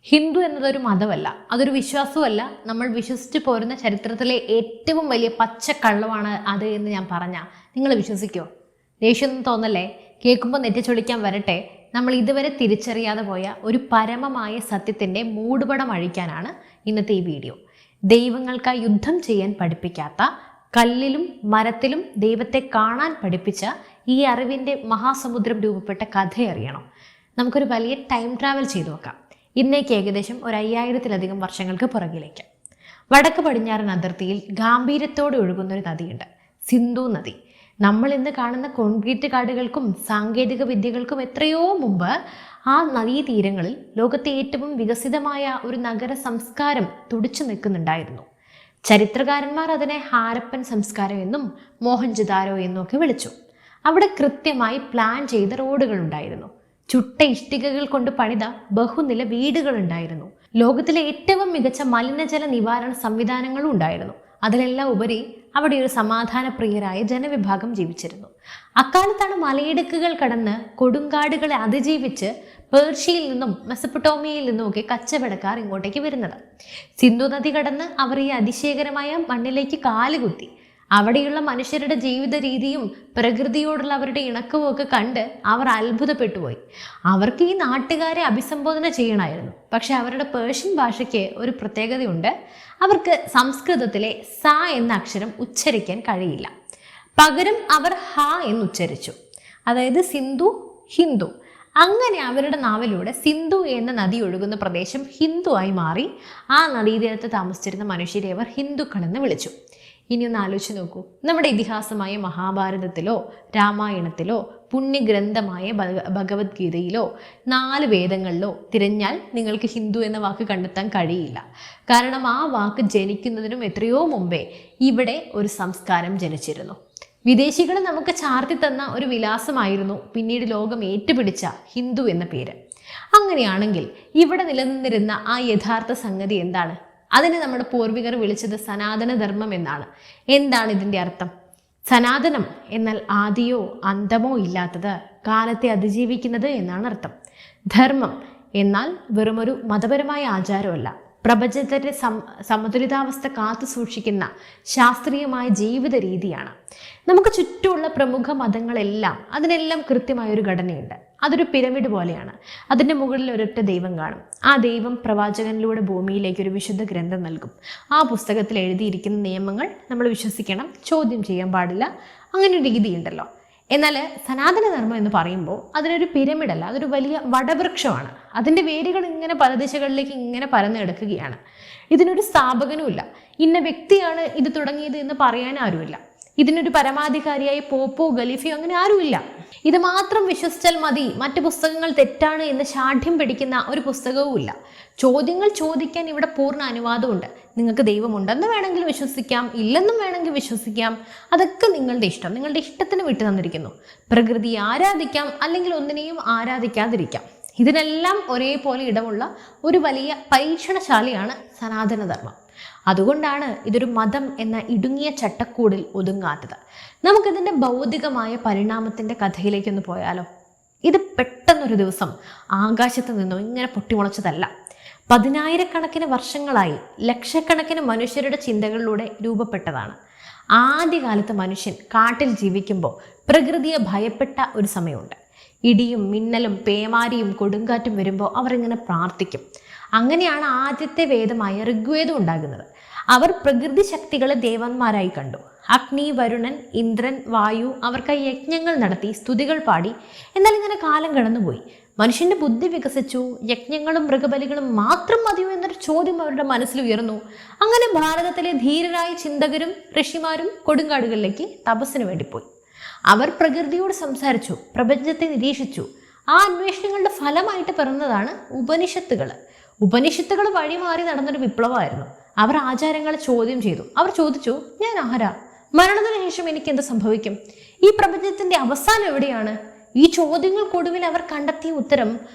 ഹിന്ദു എന്നതൊരു മതമല്ല, അതൊരു വിശ്വാസവുമല്ല. നമ്മൾ വിശ്വസിച്ച് പോരുന്ന ചരിത്രത്തിലെ ഏറ്റവും വലിയ പച്ചക്കള്ളമാണ് അത് എന്ന് ഞാൻ പറഞ്ഞാൽ നിങ്ങൾ വിശ്വസിക്കുമോ? ദേഷ്യമൊന്നും തോന്നല്ലേ? കേൾക്കുമ്പോൾ നെറ്റിച്ചൊളിക്കാൻ വരട്ടെ. നമ്മൾ ഇതുവരെ തിരിച്ചറിയാതെ പോയ ഒരു പരമമായ സത്യത്തിൻ്റെ മൂടുപടം അഴിക്കാനാണ് ഇന്നത്തെ ഈ വീഡിയോ. ദൈവങ്ങൾക്കായി യുദ്ധം ചെയ്യാൻ പഠിപ്പിക്കാത്ത, കല്ലിലും മരത്തിലും ദൈവത്തെ കാണാൻ പഠിപ്പിച്ച ഈ അറിവിൻ്റെ മഹാസമുദ്രം രൂപപ്പെട്ട കഥ അറിയണം. നമുക്കൊരു വലിയ ടൈം ട്രാവൽ ചെയ്തു നോക്കാം. ഇന്നേക്ക് ഏകദേശം 5000-ലധികം വർഷങ്ങൾക്ക് പുറകിലേക്ക്. വടക്ക് പടിഞ്ഞാറൻ അതിർത്തിയിൽ ഗാംഭീര്യത്തോടെ ഒഴുകുന്നൊരു നദിയുണ്ട്, സിന്ധു നദി. നമ്മൾ ഇന്ന് കാണുന്ന കോൺക്രീറ്റ് കാടുകൾക്കും സാങ്കേതിക വിദ്യകൾക്കും എത്രയോ മുമ്പ് ആ നദീതീരങ്ങളിൽ ലോകത്തെ ഏറ്റവും വികസിതമായ ഒരു നഗര സംസ്കാരം തുടിച്ചു നിൽക്കുന്നുണ്ടായിരുന്നു. ചരിത്രകാരന്മാർ അതിനെ ഹാരപ്പൻ സംസ്കാരം എന്നും മോഹൻജദാരോ എന്നും ഒക്കെ വിളിച്ചു. അവിടെ കൃത്യമായി പ്ലാൻ ചെയ്ത റോഡുകൾ ഉണ്ടായിരുന്നു. ചുട്ട ഇഷ്ടികകൾ കൊണ്ട് പണിത ബഹുനില വീടുകൾ ഉണ്ടായിരുന്നു. ലോകത്തിലെ ഏറ്റവും മികച്ച മലിനജല നിവാരണ സംവിധാനങ്ങളും ഉണ്ടായിരുന്നു. അതിലെല്ലാം ഉപരി അവിടെ ഒരു സമാധാനപ്രിയരായ ജനവിഭാഗം ജീവിച്ചിരുന്നു. അക്കാലത്താണ് മലയിടുക്കുകൾ കടന്ന് കൊടുങ്കാടുകളെ അതിജീവിച്ച് പേർഷ്യയിൽ നിന്നും മെസപ്പൊട്ടോമിയയിൽ നിന്നുമൊക്കെ കച്ചവടക്കാർ ഇങ്ങോട്ടേക്ക് വരുന്നത്. സിന്ധു നദി കടന്ന് അവർ ഈ അതിശയകരമായ മണ്ണിലേക്ക് കാലുകുത്തി. അവിടെയുള്ള മനുഷ്യരുടെ ജീവിത രീതിയും പ്രകൃതിയോടുള്ള അവരുടെ ഇണക്കവും ഒക്കെ കണ്ട് അവർ അത്ഭുതപ്പെട്ടുപോയി. അവർക്ക് ഈ നാട്ടുകാരെ അഭിസംബോധന ചെയ്യണമായിരുന്നു. പക്ഷെ അവരുടെ പേർഷ്യൻ ഭാഷയ്ക്ക് ഒരു പ്രത്യേകതയുണ്ട്. അവർക്ക് സംസ്കൃതത്തിലെ സ എന്ന അക്ഷരം ഉച്ചരിക്കാൻ കഴിയില്ല. പകരം അവർ ഹ എന്ന് ഉച്ചരിച്ചു. അതായത് സിന്ധു, ഹിന്ദു. അങ്ങനെ അവരുടെ നാവിലൂടെ സിന്ധു എന്ന നദി ഒഴുകുന്ന പ്രദേശം ഹിന്ദു ആയി മാറി. ആ നദീതീരത്ത് താമസിച്ചിരുന്ന മനുഷ്യരെ അവർ ഹിന്ദുക്കളെന്ന് വിളിച്ചു. ഇനി ഒന്ന് ആലോചിച്ച് നോക്കൂ. നമ്മുടെ ഇതിഹാസമായ മഹാഭാരതത്തിലോ രാമായണത്തിലോ പുണ്യഗ്രന്ഥമായ ഭഗവത്ഗീതയിലോ 4 വേദങ്ങളിലോ തിരഞ്ഞാൽ നിങ്ങൾക്ക് ഹിന്ദു എന്ന വാക്ക് കണ്ടെത്താൻ കഴിയില്ല. കാരണം ആ വാക്ക് ജനിക്കുന്നതിനും എത്രയോ മുമ്പേ ഇവിടെ ഒരു സംസ്കാരം ജനിച്ചിരുന്നു. വിദേശികൾ നമുക്ക് ചാർത്തി തന്ന ഒരു വിലാസമായിരുന്നു പിന്നീട് ലോകം ഏറ്റുപിടിച്ച ഹിന്ദു എന്ന പേര്. അങ്ങനെയാണെങ്കിൽ ഇവിടെ നിലനിന്നിരുന്ന ആ യഥാർത്ഥ സംഗതി എന്താണ്? അതിനെ നമ്മുടെ പൂർവികർ വിളിച്ചത് സനാതന ധർമ്മം എന്നാണ്. എന്താണ് ഇതിൻ്റെ അർത്ഥം? സനാതനം എന്നാൽ ആദിയോ അന്തമോ ഇല്ലാത്തത്, കാലത്തെ അതിജീവിക്കുന്നത് എന്നാണ് അർത്ഥം. ധർമ്മം എന്നാൽ വെറുമൊരു മതപരമായ ആചാരമല്ല, പ്രപഞ്ചത്തിന്റെ സമതുലിതാവസ്ഥ കാത്തു സൂക്ഷിക്കുന്ന ശാസ്ത്രീയമായ ജീവിത രീതിയാണ്. നമുക്ക് ചുറ്റുമുള്ള പ്രമുഖ മതങ്ങളെല്ലാം അതിനെല്ലാം കൃത്യമായൊരു ഘടനയുണ്ട്. അതൊരു പിരമിഡ് പോലെയാണ്. അതിൻ്റെ മുകളിൽ ഒരൊറ്റ ദൈവം കാണും. ആ ദൈവം പ്രവാചകനിലൂടെ ഭൂമിയിലേക്ക് ഒരു വിശുദ്ധ ഗ്രന്ഥം നൽകും. ആ പുസ്തകത്തിൽ എഴുതിയിരിക്കുന്ന നിയമങ്ങൾ നമ്മൾ വിശ്വസിക്കണം, ചോദ്യം ചെയ്യാൻ പാടില്ല. അങ്ങനെ ഒരു രീതിയുണ്ടല്ലോ. എന്നാൽ സനാതനധർമ്മം എന്ന് പറയുമ്പോൾ അതിനൊരു പിരമിഡല്ല, അതൊരു വലിയ വടവൃക്ഷമാണ്. അതിൻ്റെ വേരുകൾ ഇങ്ങനെ പല ദിശകളിലേക്ക് ഇങ്ങനെ പരന്നു കിടക്കുകയാണ്. ഇതിനൊരു സ്ഥാപകനുമില്ല. ഇന്ന വ്യക്തിയാണ് ഇത് തുടങ്ങിയത് എന്ന് പറയാൻ ആരുമില്ല. ഇതിനൊരു പരമാധികാരിയായി പോപ്പോ ഖലീഫയോ അങ്ങനെ ആരുമില്ല. ഇത് മാത്രം വിശ്വസിച്ചാൽ മതി, മറ്റു പുസ്തകങ്ങൾ തെറ്റാണ് എന്ന് ശാഠ്യം പിടിക്കുന്ന ഒരു പുസ്തകവും ഇല്ല. ചോദ്യങ്ങൾ ചോദിക്കാൻ ഇവിടെ പൂർണ്ണ അനുവാദമുണ്ട്. നിങ്ങൾക്ക് ദൈവമുണ്ടെന്ന് വേണമെങ്കിൽ വിശ്വസിക്കാം, ഇല്ലെന്നും വേണമെങ്കിൽ വിശ്വസിക്കാം. അതൊക്കെ നിങ്ങളുടെ ഇഷ്ടം, നിങ്ങളുടെ ഇഷ്ടത്തിന് വിട്ടു തന്നിരിക്കുന്നു. പ്രകൃതിയെ ആരാധിക്കാം, അല്ലെങ്കിൽ ഒന്നിനെയും ആരാധിക്കാതിരിക്കാം. ഇതിനെല്ലാം ഒരേപോലെ ഇടമുള്ള ഒരു വലിയ പരീക്ഷണശാലയാണ് സനാതനധർമ്മം. അതുകൊണ്ടാണ് ഇതൊരു മതം എന്ന ഇടുങ്ങിയ ചട്ടക്കൂടിൽ ഒതുങ്ങാത്തത്. നമുക്കിതിൻ്റെ ഭൗതികമായ പരിണാമത്തിൻ്റെ കഥയിലേക്കൊന്ന് പോയാലോ? ഇത് പെട്ടെന്നൊരു ദിവസം ആകാശത്ത് നിന്നോ ഇങ്ങനെ പൊട്ടിമുളച്ചതല്ല. 10,000-കണക്കിന് വർഷങ്ങളായി ലക്ഷക്കണക്കിന് മനുഷ്യരുടെ ചിന്തകളിലൂടെ രൂപപ്പെട്ടതാണ്. ആദ്യകാലത്ത് മനുഷ്യൻ കാട്ടിൽ ജീവിക്കുമ്പോൾ പ്രകൃതിയെ ഭയപ്പെട്ട ഒരു സമയമുണ്ട്. ഇടിയും മിന്നലും പേമാരിയും കൊടുങ്കാറ്റും വരുമ്പോൾ അവർ ഇങ്ങനെ പ്രാർത്ഥിക്കും. അങ്ങനെയാണ് ആദ്യത്തെ വേദമായ ഋഗ്വേദം ഉണ്ടാകുന്നത്. അവർ പ്രകൃതി ശക്തികളെ ദേവന്മാരായി കണ്ടു. അഗ്നി, വരുണൻ, ഇന്ദ്രൻ, വായു അവർക്കായി യജ്ഞങ്ങൾ നടത്തി, സ്തുതികൾ പാടി. എന്നാൽ ഇങ്ങനെ കാലം കടന്നുപോയി. മനുഷ്യന്റെ ബുദ്ധി വികസിച്ചു. യജ്ഞങ്ങളും മൃഗബലികളും മാത്രം മതിയോ എന്നൊരു ചോദ്യം അവരുടെ മനസ്സിൽ ഉയർന്നു. അങ്ങനെ ഭാരതത്തിലെ ധീരരായ ചിന്തകരും ഋഷിമാരും കൊടുങ്കാടുകളിലേക്ക് തപസ്സിന് വേണ്ടി പോയി. അവർ പ്രകൃതിയോട് സംസാരിച്ചു, പ്രപഞ്ചത്തെ നിരീക്ഷിച്ചു. ആ അന്വേഷണങ്ങളുടെ ഫലമായിട്ട് പിറന്നതാണ് ഉപനിഷത്തുകൾ. ഉപനിഷത്തുകൾ വഴിമാറി നടന്നൊരു വിപ്ലവമായിരുന്നു. അവർ ആചാരങ്ങളെ ചോദ്യം ചെയ്തു. അവർ ചോദിച്ചു, ഞാൻ ആരാ? മരണത്തിന് ശേഷം എനിക്ക് എന്ത് സംഭവിക്കും? ഈ പ്രപഞ്ചത്തിന്റെ അവസാനം എവിടെയാണ്? ഈ ചോദ്യങ്ങൾക്കൊടുവിൽ അവർ കണ്ടെത്തിയ ഉത്തരം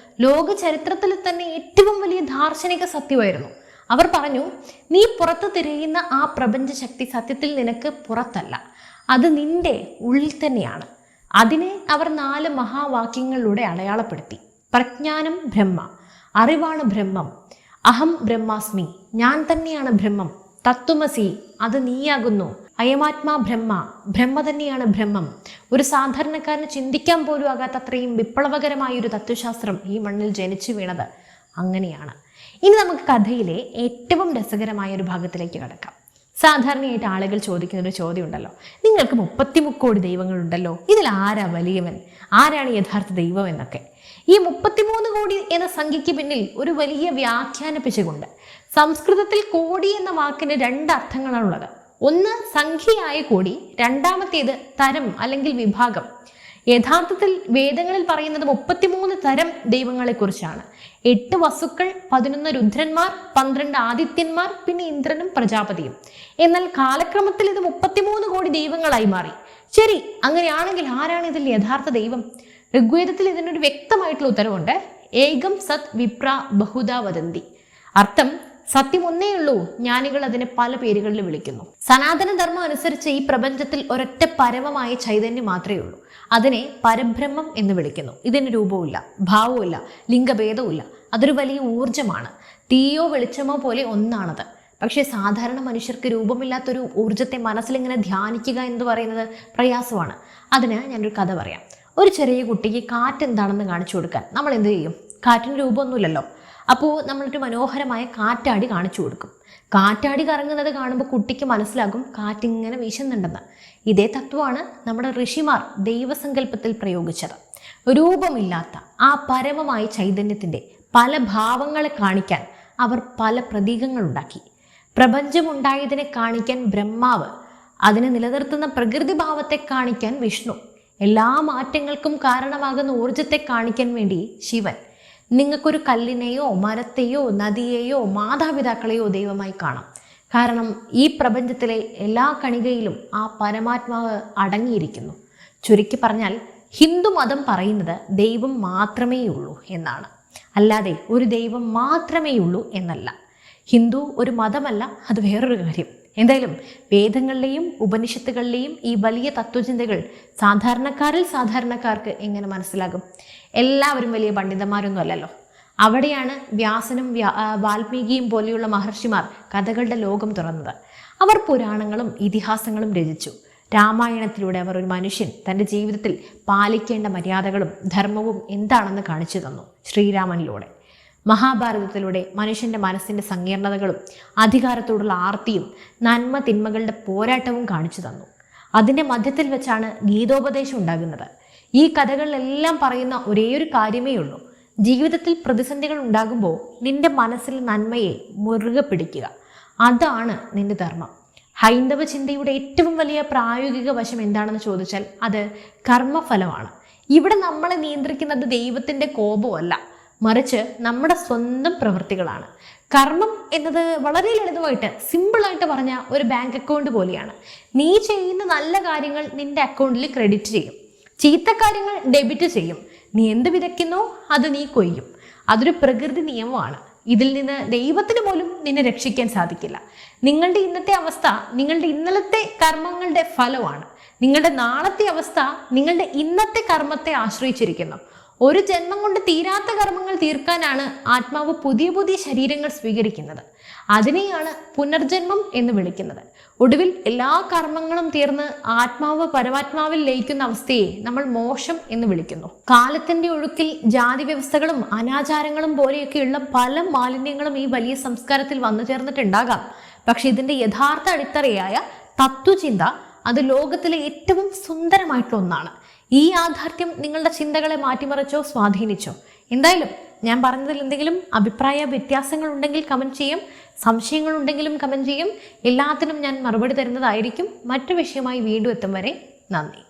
ലോക ചരിത്രത്തിൽ തന്നെ ഏറ്റവും വലിയ ദാർശനിക സത്യമായിരുന്നു. അവർ പറഞ്ഞു, നീ പുറത്ത് തിരയുന്ന ആ പ്രപഞ്ച ശക്തി സത്യത്തിൽ നിനക്ക് പുറത്തല്ല, അത് നിന്റെ ഉള്ളിൽ തന്നെയാണ്. അതിനെ അവർ 4 മഹാവാക്യങ്ങളിലൂടെ അടയാളപ്പെടുത്തി. പ്രജ്ഞാനം ബ്രഹ്മ, അറിവാണ് ബ്രഹ്മം. അഹം ബ്രഹ്മാസ്മി, ഞാൻ തന്നെയാണ് ബ്രഹ്മം. തത്വമസി, അത് നീയാകുന്നു. അയമാത്മാ ബ്രഹ്മ, ബ്രഹ്മ തന്നെയാണ് ബ്രഹ്മം. ഒരു സാധാരണക്കാരന് ചിന്തിക്കാൻ പോലും ആകാത്ത അത്രയും വിപ്ലവകരമായ ഒരു തത്വശാസ്ത്രം ഈ മണ്ണിൽ ജനിച്ചു വീണത് അങ്ങനെയാണ്. ഇനി നമുക്ക് കഥയിലെ ഏറ്റവും രസകരമായ ഒരു ഭാഗത്തിലേക്ക് കടക്കാം. സാധാരണയായിട്ട് ആളുകൾ ചോദിക്കുന്ന ഒരു ചോദ്യം ഉണ്ടല്ലോ, നിങ്ങൾക്ക് 33 കോടി ദൈവങ്ങളുണ്ടല്ലോ, ഇതിൽ ആരാ വലിയവൻ, ആരാണ് യഥാർത്ഥ ദൈവം എന്നൊക്കെ. ഈ 33 കോടി എന്ന സംഖ്യയ്ക്ക് പിന്നിൽ ഒരു വലിയ വ്യാഖ്യാന പിശകുണ്ട്. സംസ്കൃതത്തിൽ കോടി എന്ന വാക്കിന് 2 അർത്ഥങ്ങളാണുള്ളത്. ഒന്ന് സംഖ്യയായ കോടി, രണ്ടാമത്തേത് തരം അല്ലെങ്കിൽ വിഭാഗം. യഥാർത്ഥത്തിൽ വേദങ്ങളിൽ പറയുന്നത് 33 തരം ദൈവങ്ങളെ കുറിച്ചാണ്. 8 വസുക്കൾ, 11 രുദ്രന്മാർ, 12 ആദിത്യന്മാർ, പിന്നെ ഇന്ദ്രനും പ്രജാപതിയും. എന്നാൽ കാലക്രമത്തിൽ ഇത് 33 കോടി ദൈവങ്ങളായി മാറി. ശരി, അങ്ങനെയാണെങ്കിൽ ആരാണ് ഇതിൽ യഥാർത്ഥ ദൈവം? ഋഗ്വേദത്തിൽ ഇതിനൊരു വ്യക്തമായിട്ടുള്ള ഉത്തരവുണ്ട്. ഏകം സത് വിപ്ര ബഹുദാ വദന്തി. അർത്ഥം, സത്യം ഒന്നേ ഉള്ളൂ, ജ്ഞാനികൾ അതിനെ പല പേരുകളിൽ വിളിക്കുന്നു. സനാതന ധർമ്മം അനുസരിച്ച് ഈ പ്രപഞ്ചത്തിൽ ഒരൊറ്റ പരമമായ ചൈതന്യം മാത്രമേ ഉള്ളൂ. അതിനെ പരബ്രഹ്മം എന്ന് വിളിക്കുന്നു. ഇതിന് രൂപവുമില്ല, ഭാവവുമില്ല, ലിംഗഭേദവുമില്ല. അതൊരു വലിയ ഊർജമാണ്. തീയോ വെളിച്ചമോ പോലെ ഒന്നാണത്. പക്ഷേ സാധാരണ മനുഷ്യർക്ക് രൂപമില്ലാത്തൊരു ഊർജത്തെ മനസ്സിലിങ്ങനെ ധ്യാനിക്കുക എന്ന് പറയുന്നത് പ്രയാസമാണ്. അതിന് ഞാനൊരു കഥ പറയാം. ഒരു ചെറിയ കുട്ടിക്ക് കാറ്റ് എന്താണെന്ന് കാണിച്ചു കൊടുക്കാൻ നമ്മൾ എന്ത് ചെയ്യും? കാറ്റിന് രൂപമൊന്നുമില്ലല്ലോ. അപ്പോൾ നമ്മളൊരു മനോഹരമായ കാറ്റാടി കാണിച്ചു കൊടുക്കും. കാറ്റാടി കറങ്ങുന്നത് കാണുമ്പോൾ കുട്ടിക്ക് മനസ്സിലാകും കാറ്റിങ്ങനെ വീശുന്നുണ്ടെന്ന്. ഇതേ തത്വമാണ് നമ്മുടെ ഋഷിമാർ ദൈവസങ്കല്പത്തിൽ പ്രയോഗിച്ചത്. രൂപമില്ലാത്ത ആ പരമമായ ചൈതന്യത്തിൻ്റെ പല ഭാവങ്ങളെ കാണിക്കാൻ അവർ പല പ്രതീകങ്ങൾ ഉണ്ടാക്കി. പ്രപഞ്ചമുണ്ടായതിനെ കാണിക്കാൻ ബ്രഹ്മാവ്, അതിനെ നിലനിർത്തുന്ന പ്രകൃതി ഭാവത്തെ കാണിക്കാൻ വിഷ്ണു, എല്ലാ മാറ്റങ്ങൾക്കും കാരണമാകുന്ന ഊർജത്തെ കാണിക്കാൻ വേണ്ടി ശിവൻ. നിങ്ങൾക്കൊരു കല്ലിനെയോ മരത്തെയോ നദിയെയോ മാതാപിതാക്കളെയോ ദൈവമായി കാണാം. കാരണം ഈ പ്രപഞ്ചത്തിലെ എല്ലാ കണികയിലും ആ പരമാത്മാവ് അടങ്ങിയിരിക്കുന്നു. ചുരുക്കി പറഞ്ഞാൽ ഹിന്ദു മതം പറയുന്നത് ദൈവം മാത്രമേ ഉള്ളൂ എന്നാണ്, അല്ലാതെ ഒരു ദൈവം മാത്രമേ ഉള്ളൂ എന്നല്ല. ഹിന്ദു ഒരു മതമല്ല, അത് വേറൊരു കാര്യം. എന്തായാലും വേദങ്ങളിലെയും ഉപനിഷത്തുകളിലെയും ഈ വലിയ തത്വചിന്തകൾ സാധാരണക്കാർക്ക് എങ്ങനെ മനസ്സിലാകും? എല്ലാവരും വലിയ പണ്ഡിതന്മാരൊന്നും അല്ലല്ലോ. അവിടെയാണ് വ്യാസനും വാൽമീകിയും പോലെയുള്ള മഹർഷിമാർ കഥകളുടെ ലോകം തുറന്നത്. അവർ പുരാണങ്ങളും ഇതിഹാസങ്ങളും രചിച്ചു. രാമായണത്തിലൂടെ അവർ ഒരു മനുഷ്യൻ തൻ്റെ ജീവിതത്തിൽ പാലിക്കേണ്ട മര്യാദകളും ധർമ്മവും എന്താണെന്ന് കാണിച്ചു തന്നു. ശ്രീരാമനിലൂടെ മഹാഭാരതത്തിലൂടെ മനുഷ്യൻ്റെ മനസ്സിൻ്റെ സങ്കീർണതകളും അധികാരത്തോടുള്ള ആർത്തിയും നന്മ തിന്മകളുടെ പോരാട്ടവും കാണിച്ചു തന്നു. അതിൻ്റെ മധ്യത്തിൽ വെച്ചാണ് ഗീതോപദേശം ഉണ്ടാകുന്നത്. ഈ കഥകളിലെല്ലാം പറയുന്ന ഒരേയൊരു കാര്യമേ ഉള്ളൂ, ജീവിതത്തിൽ പ്രതിസന്ധികൾ ഉണ്ടാകുമ്പോൾ നിന്റെ മനസ്സിൽ നന്മയെ മുറുകെ പിടിക്കുക. അതാണ് നിന്റെ ധർമ്മം. ഹൈന്ദവ ചിന്തയുടെ ഏറ്റവും വലിയ പ്രായോഗിക വശം എന്താണെന്ന് ചോദിച്ചാൽ അത് കർമ്മഫലമാണ്. ഇവിടെ നമ്മളെ നിയന്ത്രിക്കുന്നത് ദൈവത്തിൻ്റെ കോപമല്ല, മറിച്ച് നമ്മുടെ സ്വന്തം പ്രവൃത്തികളാണ്. കർമ്മം എന്നത് വളരെ ലളിതമായിട്ട് സിമ്പിളായിട്ട് പറഞ്ഞ ഒരു ബാങ്ക് അക്കൗണ്ട് പോലെയാണ്. നീ ചെയ്യുന്ന നല്ല കാര്യങ്ങൾ നിന്റെ അക്കൗണ്ടിൽ ക്രെഡിറ്റ് ചെയ്യും, ചീത്ത കാര്യങ്ങൾ ഡെബിറ്റ് ചെയ്യും. നീ എന്ത് വിതയ്ക്കുന്നോ അത് നീ കൊയ്യും. അതൊരു പ്രകൃതി നിയമമാണ്. ഇതിൽ നിന്ന് ദൈവത്തിന് പോലും നിന്നെ രക്ഷിക്കാൻ സാധിക്കില്ല. നിങ്ങളുടെ ഇന്നത്തെ അവസ്ഥ നിങ്ങളുടെ ഇന്നലത്തെ കർമ്മങ്ങളുടെ ഫലമാണ്. നിങ്ങളുടെ നാളത്തെ അവസ്ഥ നിങ്ങളുടെ ഇന്നത്തെ കർമ്മത്തെ ആശ്രയിച്ചിരിക്കുന്നു. ഒരു ജന്മം കൊണ്ട് തീരാത്ത കർമ്മങ്ങൾ തീർക്കാനാണ് ആത്മാവ് പുതിയ പുതിയ ശരീരങ്ങൾ സ്വീകരിക്കുന്നത്. അതിനെയാണ് പുനർജന്മം എന്ന് വിളിക്കുന്നത്. ഒടുവിൽ എല്ലാ കർമ്മങ്ങളും തീർന്ന് ആത്മാവ് പരമാത്മാവിൽ ലയിക്കുന്ന അവസ്ഥയെ നമ്മൾ മോക്ഷം എന്ന് വിളിക്കുന്നു. കാലത്തിന്റെ ഒഴുക്കിൽ ജാതി വ്യവസ്ഥകളും അനാചാരങ്ങളും പോലെയൊക്കെയുള്ള പല മാലിന്യങ്ങളും ഈ വലിയ സംസ്കാരത്തിൽ വന്നു ചേർന്നിട്ടുണ്ടാകാം. പക്ഷെ ഇതിന്റെ യഥാർത്ഥ അടിത്തറയായ തത്വചിന്ത അത് ലോകത്തിലെ ഏറ്റവും സുന്ദരമായിട്ടുള്ള ഒന്നാണ്. ഈ യാഥാർത്ഥ്യം നിങ്ങളുടെ ചിന്തകളെ മാറ്റിമറിച്ചോ സ്വാധീനിച്ചോ? എന്തായാലും ഞാൻ പറഞ്ഞതിൽ എന്തെങ്കിലും അഭിപ്രായ വ്യത്യാസങ്ങൾ ഉണ്ടെങ്കിൽ കമൻറ്റ് ചെയ്യും, സംശയങ്ങളുണ്ടെങ്കിലും കമൻറ്റ് ചെയ്യും. എല്ലാത്തിനും ഞാൻ മറുപടി തരുന്നതായിരിക്കും. മറ്റു വിഷയമായി വീണ്ടും എത്തും വരെ നന്ദി.